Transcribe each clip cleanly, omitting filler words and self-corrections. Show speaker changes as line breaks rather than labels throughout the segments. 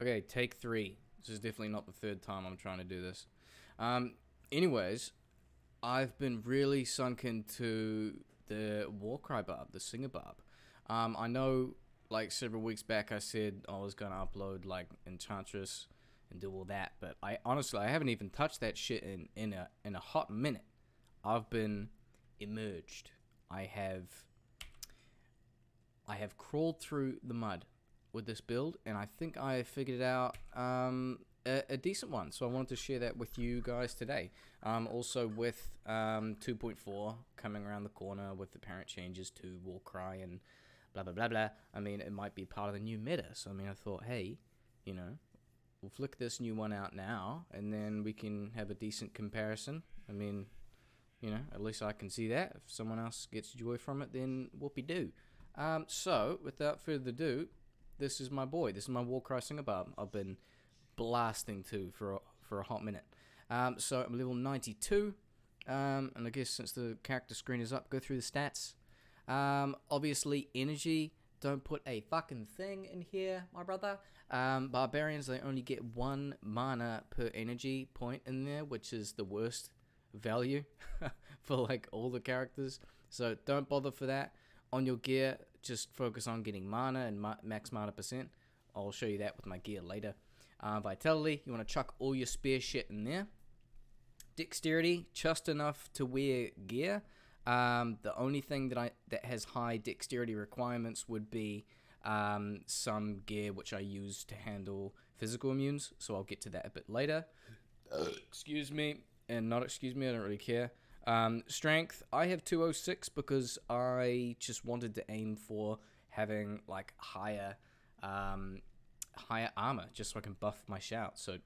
Okay, take 3. This is definitely not the third time I'm trying to do this. Anyways, I've been really sunk into the Warcry barb, the singer barb. I know, like, several weeks back I said I was going to upload, like, Enchantress and do all that, but I haven't even touched that shit in a hot minute. I've been emerged. I have crawled through the mud with this build, and I think I figured out a decent one. So I wanted to share that with you guys today. Also with 2.4 coming around the corner with apparent changes to Warcry and blah blah blah blah. I mean, it might be part of the new meta. So I mean, I thought, hey, we'll flick this new one out now, and then we can have a decent comparison. I mean, at least I can see that. If someone else gets joy from it, then whoopee-doo. So, without further ado, this is my boy. This is my Warcry Singer Barb. I've been blasting to for a hot minute. So, I'm level 92. And I guess since the character screen is up, go through the stats. Obviously, energy. Don't put a fucking thing in here, my brother. Barbarians, they only get 1 mana per energy point in there, which is the worst value for like all the characters. So don't bother for that. On your gear, just focus on getting mana and max mana percent. I'll show you that with my gear later. Vitality, you want to chuck all your spear shit in there. Dexterity, just enough to wear gear. The only thing that has high dexterity requirements would be some gear which I use to handle physical immunes, so I'll get to that a bit later. Excuse me, and not excuse me, I don't really care. Strength, I have 206 because I just wanted to aim for having like higher armor, just so I can buff my shout. So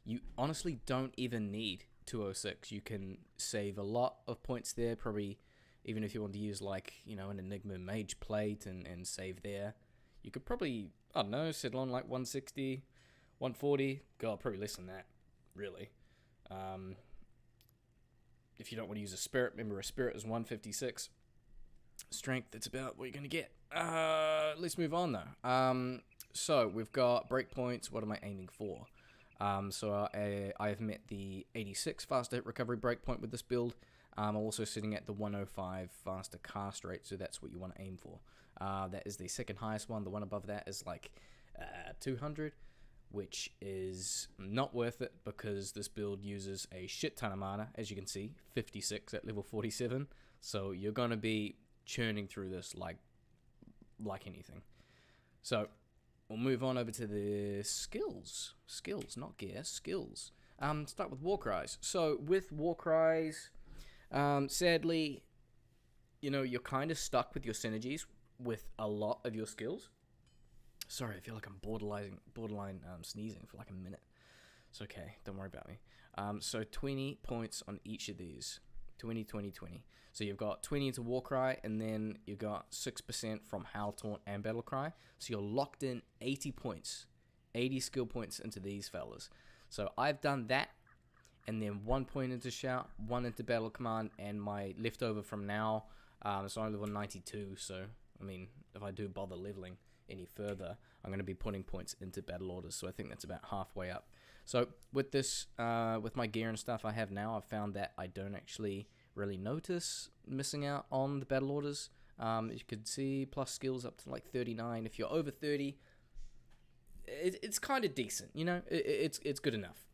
you honestly don't even need 206. You can save a lot of points there, probably even if you want to use like, an Enigma Mage plate and save there. You could probably, I don't know, settle on like 160, 140. God, probably less than that, really. If you don't want to use a spirit, remember a spirit is 156. Strength, that's about what you're going to get. Let's move on though. So we've got breakpoints. What am I aiming for? So I have met the 86 faster hit recovery breakpoint with this build. I'm also sitting at the 105 faster cast rate, so that's what you want to aim for. That is the second highest one. The one above that is like 200, which is not worth it because this build uses a shit ton of mana, as you can see, 56 at level 47. So you're going to be churning through this like anything. So we'll move on over to the skills. Skills, not gear, skills. Start with Warcries. So with Warcries, sadly, you're kind of stuck with your synergies with a lot of your skills. Sorry, I feel like I'm borderline sneezing for like a minute. It's okay, don't worry about me. So 20 points on each of these. 20, 20, 20. So you've got 20 into Warcry, and then you've got 6% from Howl Taunt and Battlecry. So you're locked in 80 points. 80 skill points into these fellas. So I've done that, and then 1 point into Shout, 1 into Battle Command, and my leftover from now. So I'm level 92, so, I mean, if I do bother leveling any further, I'm going to be putting points into battle orders, so I think that's about halfway up. So with this, with my gear and stuff I have now, I've found that I don't actually really notice missing out on the battle orders. You could see plus skills up to like 39. If you're over 30, it's kind of decent, it's good enough.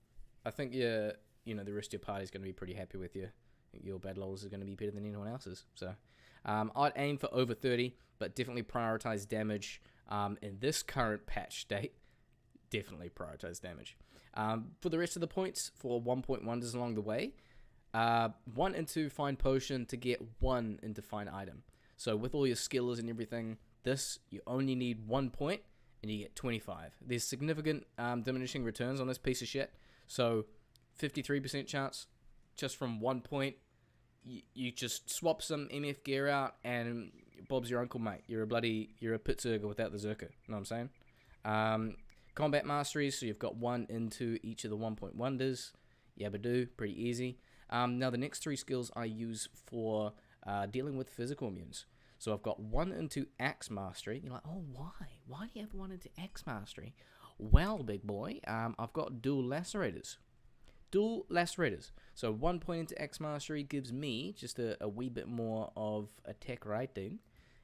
I think the rest of your party is going to be pretty happy with you. Your battle orders are going to be better than anyone else's. So I'd aim for over 30, but definitely prioritize damage. In this current patch state, definitely prioritize damage. For the rest of the points, for 1.1s along the way, 1 into Find Potion to get 1 into Find Item. So with all your skills and everything, you only need 1 point, and you get 25. There's significant diminishing returns on this piece of shit. So 53% chance just from 1 point. You just swap some MF gear out, and Bob's your uncle, mate. You're a Pitzerger without the Zerker. You know what I'm saying? Combat masteries, so you've got 1 into each of the 1-point wonders. Yabadoo, pretty easy. Now the next 3 skills I use for dealing with physical immunes. So I've got 1 into Axe Mastery. You're like, oh, why? Why do you have 1 into Axe Mastery? Well, big boy, I've got dual lacerators. Dual lacerators. So 1 point into Axe Mastery gives me just a wee bit more of attack rating.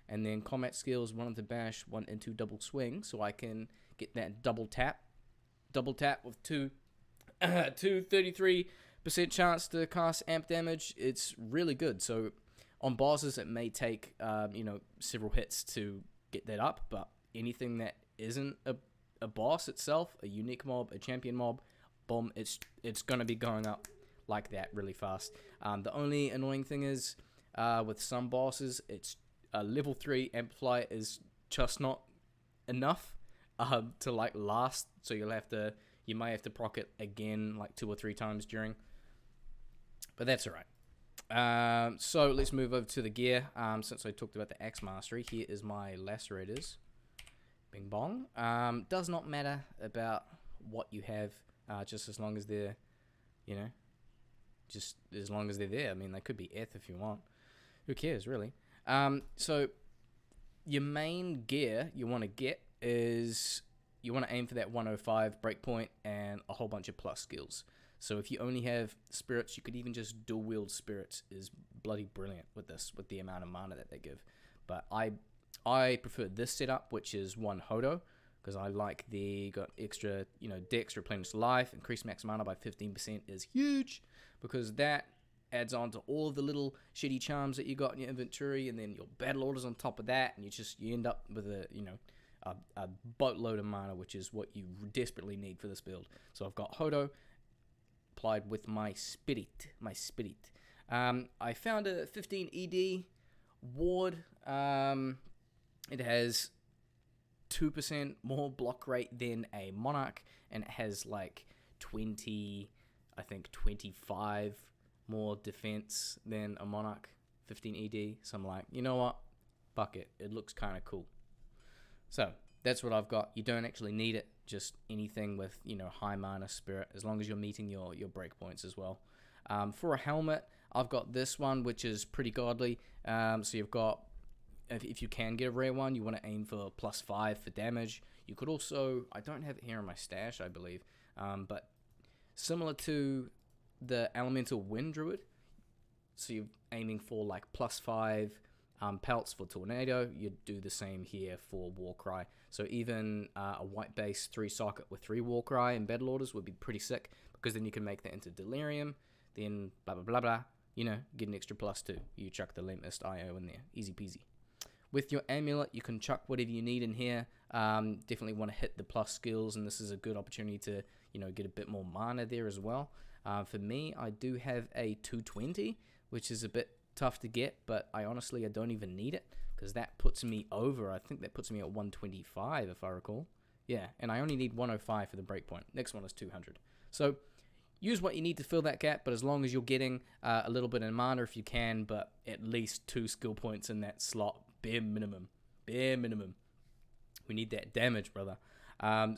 And then combat skills, 1 into bash, 1 into double swing. So I can get that double tap. Double tap with 33% chance to cast amp damage. It's really good. So on bosses, it may take several hits to get that up, but anything that isn't a boss itself, a unique mob, a champion mob, boom, it's gonna be going up like that really fast. The only annoying thing is with some bosses, it's level 3 amplify is just not enough to like last, so you may have to proc it again like 2 or 3 times during, but that's alright. So let's move over to the gear. Since I talked about the Axe Mastery, here is my lacerators. Bing bong. Does not matter about what you have, just as long as they're, just as long as they're there. I mean, they could be Eth if you want. Who cares, really? So your main gear you want to get is you want to aim for that 105 breakpoint and a whole bunch of plus skills. So if you only have spirits, you could even just dual wield spirits. Is bloody brilliant with this, with the amount of mana that they give. But I prefer this setup, which is 1 Hodo, because I like got extra, dex, replenish life, increase max mana by 15% is huge, because that adds on to all of the little shitty charms that you got in your inventory, and then your battle orders on top of that, and you end up with a boatload of mana, which is what you desperately need for this build. So I've got Hodo applied with my spirit. I found a 15 ED ward. It has 2% more block rate than a monarch, and it has like 25 more defense than a monarch. 15 ED. So I'm like, you know what? Fuck it. It looks kind of cool. So that's what I've got. You don't actually need it. Just anything with, high mana spirit, as long as you're meeting your breakpoints as well. For a helmet, I've got this one, which is pretty godly. So you've got, if you can get a rare one, you want to aim for +5 for damage. You could also, I don't have it here in my stash, I believe, but similar to the Elemental Wind Druid, so you're aiming for like +5 pelts for Tornado. You'd do the same here for Warcry. So even a white base 3 socket with 3 Warcry and battle orders would be pretty sick, because then you can make that into Delirium, then blah blah blah blah, get an extra +2. You chuck the Lamest IO in there, easy peasy. With your amulet, you can chuck whatever you need in here. Definitely want to hit the plus skills, and this is a good opportunity to get a bit more mana there as well. For me, I do have a 220, which is a bit tough to get, but I don't even need it, because that puts me over. I think that puts me at 125 if I recall. Yeah, and I only need 105 for the breakpoint. Next one is 200. So use what you need to fill that gap, but as long as you're getting a little bit of mana if you can, but at least 2 skill points in that slot, bare minimum. We need that damage, brother.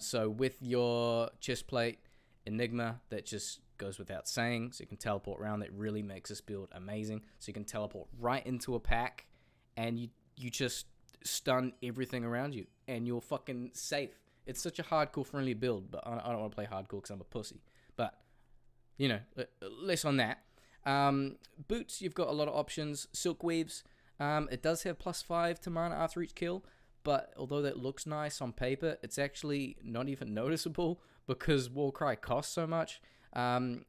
So with your chestplate Enigma, that just goes without saying, so you can teleport around. That really makes this build amazing. So you can teleport right into a pack, and you just stun everything around you, and you're fucking safe. It's such a hardcore friendly build, but I don't want to play hardcore because I'm a pussy. But less on that. Boots, you've got a lot of options. Silk Weaves, it does have +5 to mana after each kill, but although that looks nice on paper, it's actually not even noticeable because Warcry costs so much.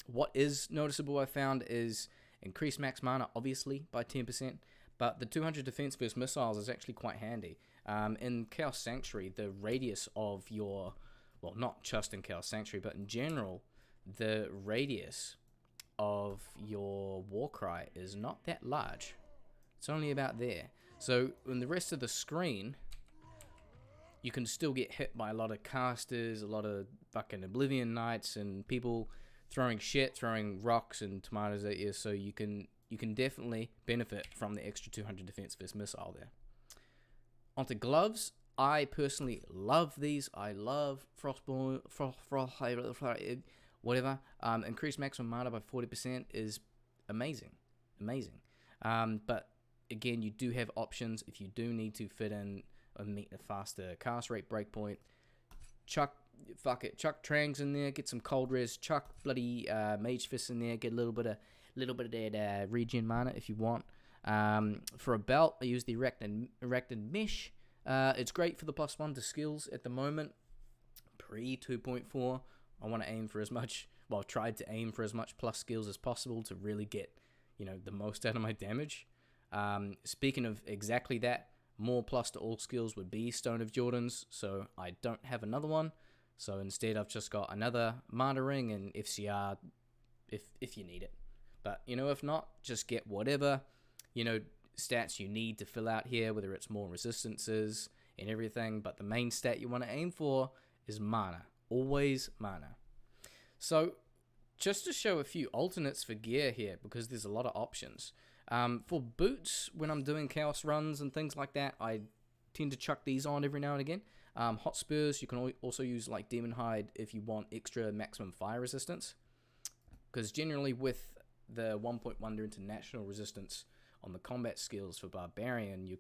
What is noticeable, I found, is increased max mana, obviously, by 10%, but the 200 defense versus missiles is actually quite handy. In Chaos Sanctuary, the radius of your, well, not just in Chaos Sanctuary, but in general, the radius of your Warcry is not that large. It's only about there. So in the rest of the screen, you can still get hit by a lot of casters, a lot of fucking Oblivion Knights, and people throwing shit, throwing rocks and tomatoes at you. So you can definitely benefit from the extra 200 defense versus missile there. Onto gloves. I personally love these. I love Frostborn, whatever. Increased maximum mana by 40% is amazing. But again, you do have options if you do need to fit in or meet a faster cast rate breakpoint. Chuck trangs in there, get some cold res, chuck bloody mage fists in there, get a little bit of that regen mana if you want. For a belt, I use the erected mesh. It's great for the +1 to skills at the moment. Pre 2.4, I want to aim for as much. Well, tried to aim for as much plus skills as possible to really get, the most out of my damage. Speaking of exactly that, more plus to all skills would be Stone of Jordan's, so I don't have another one. So instead, I've just got another mana ring and FCR if you need it. But, if not, just get whatever, stats you need to fill out here, whether it's more resistances and everything. But the main stat you want to aim for is mana. Always mana. So just to show a few alternates for gear here, because there's a lot of options. For boots, when I'm doing chaos runs and things like that, I tend to chuck these on every now and again. Hot spurs, you can also use like demon hide if you want extra maximum fire resistance, because generally with the 1.1 international resistance on the combat skills for Barbarian, you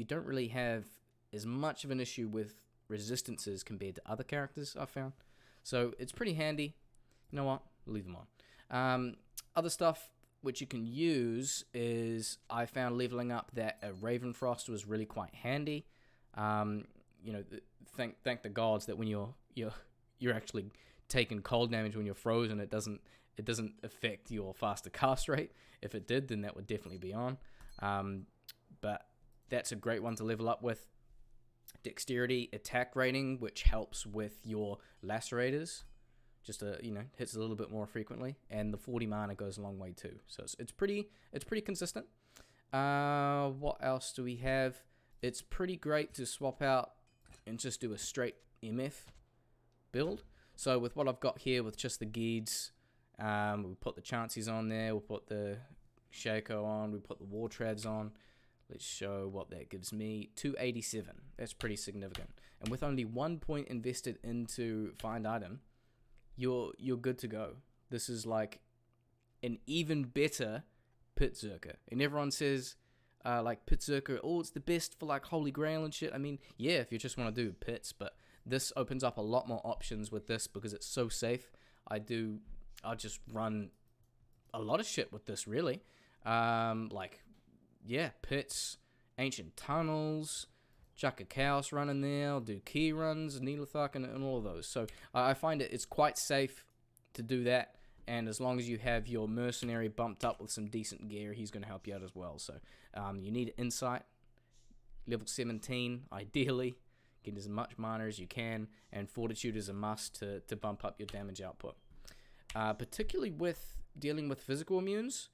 don't really have as much of an issue with resistances compared to other characters, I've found. So it's pretty handy. You know what? Leave them on. Other stuff which you can use is, I found leveling up that a Ravenfrost was really quite handy. Thank the gods that when you're actually taking cold damage when you're frozen, it doesn't affect your faster cast rate. If it did, then that would definitely be on. But that's a great one to level up with. Dexterity attack rating, which helps with your lacerators, just hits a little bit more frequently, and the 40 mana goes a long way too. So it's pretty consistent. What else do we have? It's pretty great to swap out and just do a straight MF build. So with what I've got here with just the Geeds, we put the Chances on there, we'll put the Shaco on, we put the War Trads on. Let's show what that gives me. 287. That's pretty significant. And with only 1 point invested into find item, you're good to go. This is like an even better Pit Zerker. And everyone says Pit Zerker, it's the best for like Holy Grail and shit. I mean, yeah, if you just want to do pits, but this opens up a lot more options with this because it's so safe. I'll just run a lot of shit with this, really. Pits, ancient tunnels, chuck a chaos run in there, I'll do key runs, Neelathak, and all of those. So I find it's quite safe to do that, and as long as you have your mercenary bumped up with some decent gear, he's going to help you out as well. So you need insight, level 17, ideally, get as much mana as you can, and fortitude is a must to bump up your damage output. Particularly with dealing with physical immunes,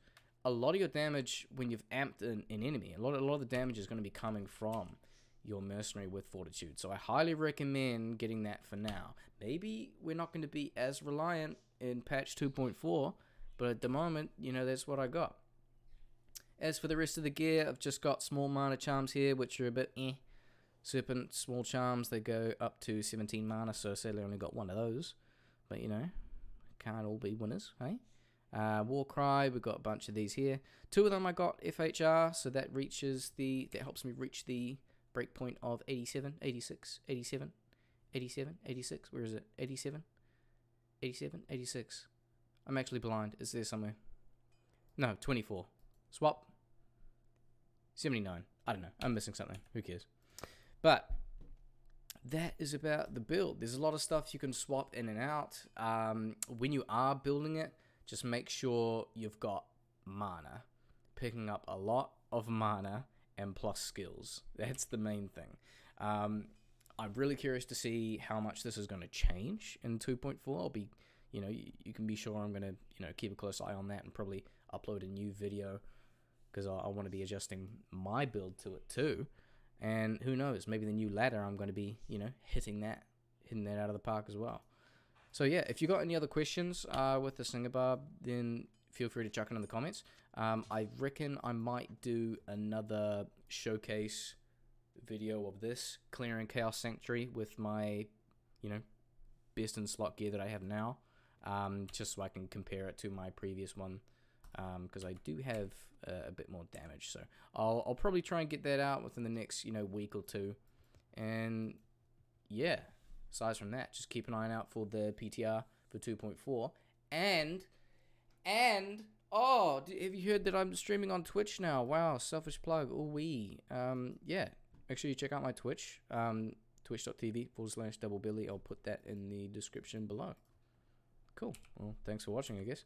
a lot of your damage when you've amped an enemy, a lot of the damage is going to be coming from your mercenary with fortitude. So I highly recommend getting that for now. Maybe we're not going to be as reliant in patch 2.4, but at the moment, that's what I got. As for the rest of the gear, I've just got small mana charms here, which are a bit Serpent, small charms, they go up to 17 mana, so sadly I only got one of those. But, can't all be winners, hey? Warcry, we've got a bunch of these here. 2 of them I got FHR, so that helps me reach the breakpoint of 87, 86, 87, 87, 86. Where is it? 87, 87, 86. I'm actually blind. Is there somewhere? No, 24. Swap. 79. I don't know. I'm missing something. Who cares? But that is about the build. There's a lot of stuff you can swap in and out. When you are building it, just make sure you've got mana. Picking up a lot of mana and plus skills. That's the main thing. I'm really curious to see how much this is going to change in 2.4. I'll be, you can be sure I'm going to, keep a close eye on that and probably upload a new video because I want to be adjusting my build to it too. And who knows, maybe the new ladder I'm going to be, hitting that out of the park as well. So yeah, if you got any other questions with the Slinger Barb, then feel free to chuck it in the comments. I reckon I might do another showcase video of this, clearing Chaos Sanctuary with my, best in slot gear that I have now, just so I can compare it to my previous one because I do have a bit more damage. So I'll probably try and get that out within the next week or two. And yeah, aside from that, just keep an eye out for the PTR for 2.4. And oh, have you heard that I'm streaming on Twitch now? Wow, selfish plug. Ooh-wee. Yeah, make sure you check out my Twitch. Twitch.tv/DoubleBilly. I'll put that in the description below. Cool. Well, thanks for watching, I guess.